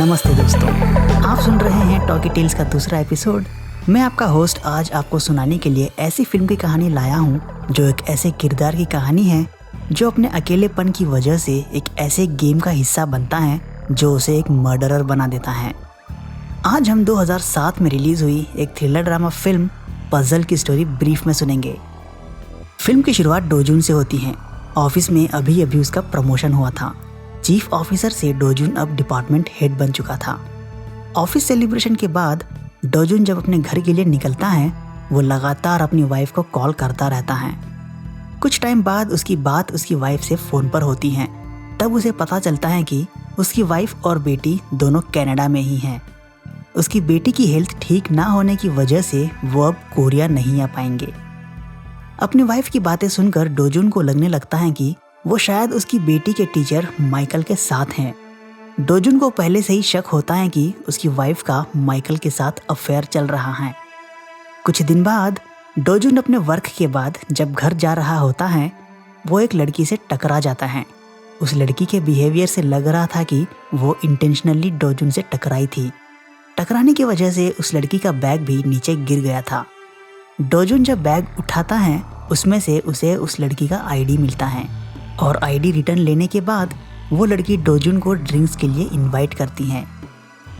नमस्ते दोस्तों, आप सुन रहे हैं टॉकी टेल्स का दूसरा एपिसोड। मैं आपका होस्ट आज आपको सुनाने के लिए ऐसी फिल्म की कहानी लाया हूँ जो एक ऐसे किरदार की कहानी है जो अपने अकेलेपन की वजह से एक ऐसे गेम का हिस्सा बनता है जो उसे एक मर्डरर बना देता है। आज हम 2007 में रिलीज हुई एक थ्रिलर ड्रामा फिल्म पजल की स्टोरी ब्रीफ में सुनेंगे। फिल्म की शुरुआत डोजुन से होती है। ऑफिस में अभी उसका प्रमोशन हुआ था। चीफ ऑफिसर से डोजुन अब डिपार्टमेंट हेड बन चुका था। ऑफिस सेलिब्रेशन के बाद डोजुन जब अपने घर के लिए निकलता है, वो लगातार अपनी वाइफ को कॉल करता रहता है। कुछ टाइम बाद उसकी बात उसकी वाइफ से फ़ोन पर होती है। तब उसे पता चलता है कि उसकी वाइफ और बेटी दोनों कनाडा में ही हैं। उसकी बेटी की हेल्थ ठीक ना होने की वजह से वो अब कोरिया नहीं आ पाएंगे। अपनी वाइफ की बातें सुनकर डोजुन को लगने लगता है कि वो शायद उसकी बेटी के टीचर माइकल के साथ हैं। डोजुन को पहले से ही शक होता है कि उसकी वाइफ का माइकल के साथ अफेयर चल रहा है। कुछ दिन बाद डोजुन अपने वर्क के बाद जब घर जा रहा होता है, वो एक लड़की से टकरा जाता है। उस लड़की के बिहेवियर से लग रहा था कि वो इंटेंशनली डोजुन से टकराई थी। टकराने की वजह से उस लड़की का बैग भी नीचे गिर गया था। डोजुन जब बैग उठाता है, उसमें से उसे उस लड़की का आईडी मिलता है और आईडी रिटर्न लेने के बाद वो लड़की डोजुन को ड्रिंक्स के लिए इनवाइट करती है।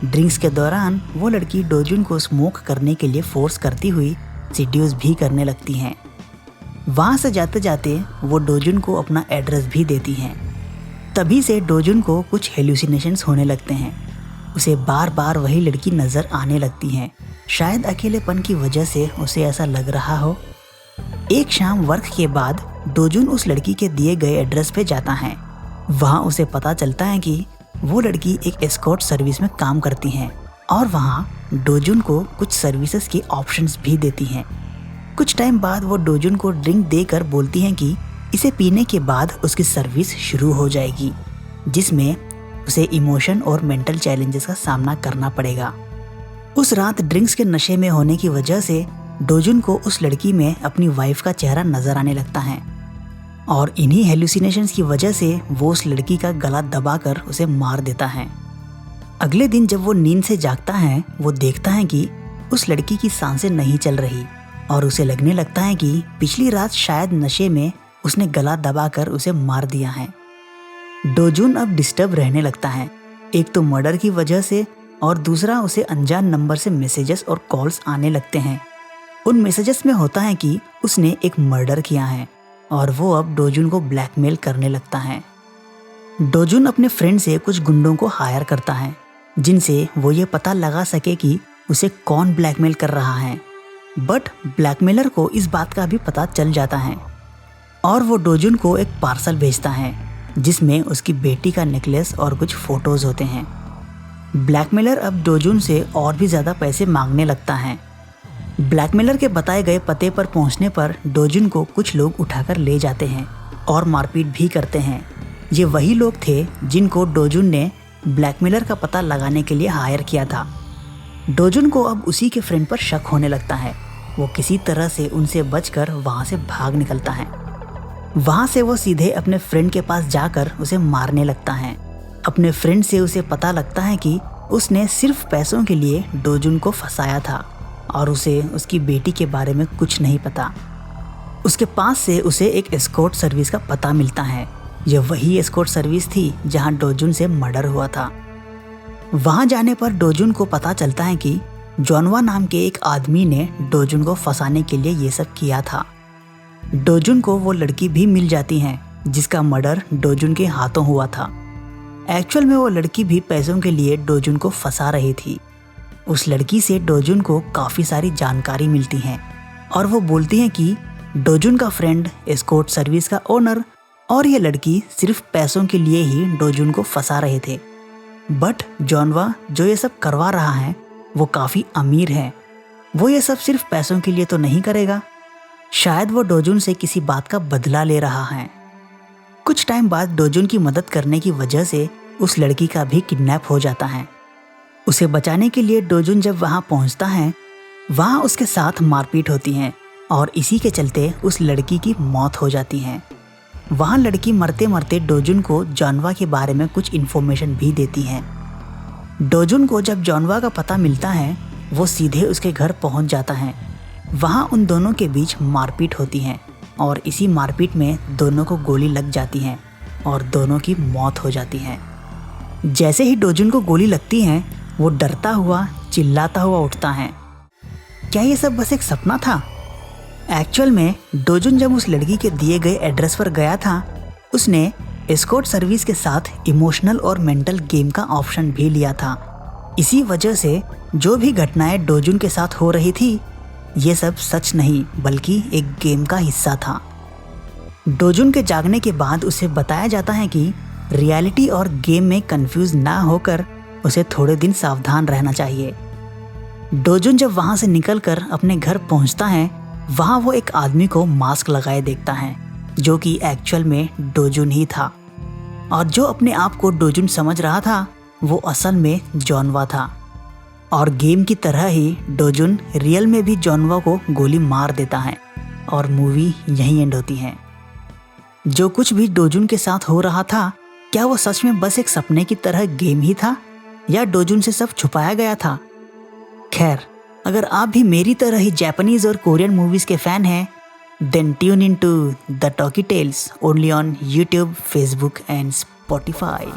ड्रिंक्स के दौरान वो लड़की डोजुन को स्मोक करने के लिए फोर्स करती हुई सीड्यूस भी करने लगती हैं। वहाँ से जाते जाते वो डोजुन को अपना एड्रेस भी देती हैं। तभी से डोजुन को कुछ हेलुसिनेशंस होने लगते हैं। उसे बार बार वही लड़की नज़र आने लगती है। शायद अकेलेपन की वजह से उसे ऐसा लग रहा हो। एक शाम वर्क के बाद डोजुन उस लड़की के दिए गए एड्रेस पे जाता है। वहाँ उसे पता चलता है कि वो लड़की एक एस्कॉर्ट सर्विस में काम करती है और वहाँ डोजुन को कुछ सर्विसेज के ऑप्शंस भी देती हैं। कुछ टाइम बाद वो डोजुन को ड्रिंक देकर बोलती हैं कि इसे पीने के बाद उसकी सर्विस शुरू हो जाएगी, जिसमें उसे इमोशन और मेंटल चैलेंजेस का सामना करना पड़ेगा। उस रात ड्रिंक्स के नशे में होने की वजह से डोजुन को उस लड़की में अपनी वाइफ का चेहरा नजर आने लगता है और इन्हीं हेलुसिनेशंस की वजह से वो उस लड़की का गला दबाकर उसे मार देता है। अगले दिन जब वो नींद से जागता है, वो देखता है कि उस लड़की की सांसें नहीं चल रही और उसे लगने लगता है कि पिछली रात शायद नशे में उसने गला दबाकर उसे मार दिया है। डोजुन अब डिस्टर्ब रहने लगता है, एक तो मर्डर की वजह से और दूसरा उसे अनजान नंबर से मैसेजेस और कॉल्स आने लगते हैं। उन मैसेजेस में होता है कि उसने एक मर्डर किया है और वो अब डोजुन को ब्लैकमेल करने लगता है। डोजुन अपने फ्रेंड से कुछ गुंडों को हायर करता है जिनसे वो ये पता लगा सके कि उसे कौन ब्लैकमेल कर रहा है। बट ब्लैकमेलर को इस बात का भी पता चल जाता है और वो डोजुन को एक पार्सल भेजता है जिसमें उसकी बेटी का नेकलेस और कुछ फोटोज होते हैं। ब्लैकमेलर अब डोजुन से और भी ज़्यादा पैसे मांगने लगता है। ब्लैकमेलर के बताए गए पते पर पहुंचने पर डोजुन को कुछ लोग उठाकर ले जाते हैं और मारपीट भी करते हैं। ये वही लोग थे जिनको डोजुन ने ब्लैकमेलर का पता लगाने के लिए हायर किया था। डोजुन को अब उसी के फ्रेंड पर शक होने लगता है। वो किसी तरह से उनसे बचकर वहाँ से भाग निकलता है। वहाँ से वो सीधे अपने फ्रेंड के पास जाकर उसे मारने लगता है। अपने फ्रेंड से उसे पता लगता है कि उसने सिर्फ पैसों के लिए डोजुन को फंसाया था और उसे उसकी बेटी के बारे में कुछ नहीं पता। उसके पास से उसे एक एस्कॉर्ट सर्विस का पता मिलता है। यह वही एस्कॉर्ट सर्विस थी जहां डोजुन से मर्डर हुआ था। वहां जाने पर डोजुन को पता चलता है कि जॉनवा नाम के एक आदमी ने डोजुन को फंसाने के लिए ये सब किया था। डोजुन को वो लड़की भी मिल जाती है जिसका मर्डर डोजुन के हाथों हुआ था। एक्चुअल में वो लड़की भी पैसों के लिए डोजुन को फंसा रही थी। उस लड़की से डोजुन को काफ़ी सारी जानकारी मिलती है और वो बोलती है कि डोजुन का फ्रेंड एस्कॉर्ट सर्विस का ओनर और ये लड़की सिर्फ पैसों के लिए ही डोजुन को फंसा रहे थे। बट जॉनवा जो ये सब करवा रहा है वो काफ़ी अमीर है। वो ये सब सिर्फ पैसों के लिए तो नहीं करेगा। शायद वो डोजुन से किसी बात का बदला ले रहा है। कुछ टाइम बाद डोजुन की मदद करने की वजह से उस लड़की का भी किडनैप हो जाता है। उसे बचाने के लिए डोजुन जब वहाँ पहुँचता है, वहाँ उसके साथ मारपीट होती है और इसी के चलते उस लड़की की मौत हो जाती है। वहाँ लड़की मरते मरते डोजुन को जॉनवा के बारे में कुछ इन्फॉर्मेशन भी देती है। डोजुन को जब जॉनवा का पता मिलता है वो सीधे उसके घर पहुंच जाता है। वहां उन दोनों के बीच मारपीट होती है और इसी मारपीट में दोनों को गोली लग जाती है और दोनों की मौत हो जाती है। जैसे ही डोजुन को गोली लगती है वो डरता हुआ चिल्लाता हुआ उठता है। क्या ये सब बस एक सपना था? एक्चुअल में डोजुन जब उस लड़की के दिए गए एड्रेस पर गया था उसने एस्कॉर्ट सर्विस के साथ इमोशनल और मेंटल गेम का ऑप्शन भी लिया था। इसी वजह से जो भी घटनाएं डोजुन के साथ हो रही थी ये सब सच नहीं बल्कि एक गेम का हिस्सा था। डोजुन के जागने के बाद उसे बताया जाता है कि रियलिटी और गेम में कंफ्यूज ना होकर उसे थोड़े दिन सावधान रहना चाहिए। डोजुन जब वहां से निकलकर अपने घर पहुंचता है वहां वो एक आदमी को मास्क लगाए देखता है जो कि एक्चुअल में डोजुन ही था और जो अपने आप को डोजुन समझ रहा था वो असल में जॉनवा था। और गेम की तरह ही डोजुन रियल में भी जॉनवा को गोली मार देता है और मूवी यहीं एंड होती है। जो कुछ भी डोजुन के साथ हो रहा था क्या वो सच में बस एक सपने की तरह गेम ही था या डोजुन से सब छुपाया गया था? खैर, अगर आप भी मेरी तरह ही जापानीज और कोरियन मूवीज के फैन हैं then tune in to the Talkie Tales only on YouTube, Facebook and Spotify.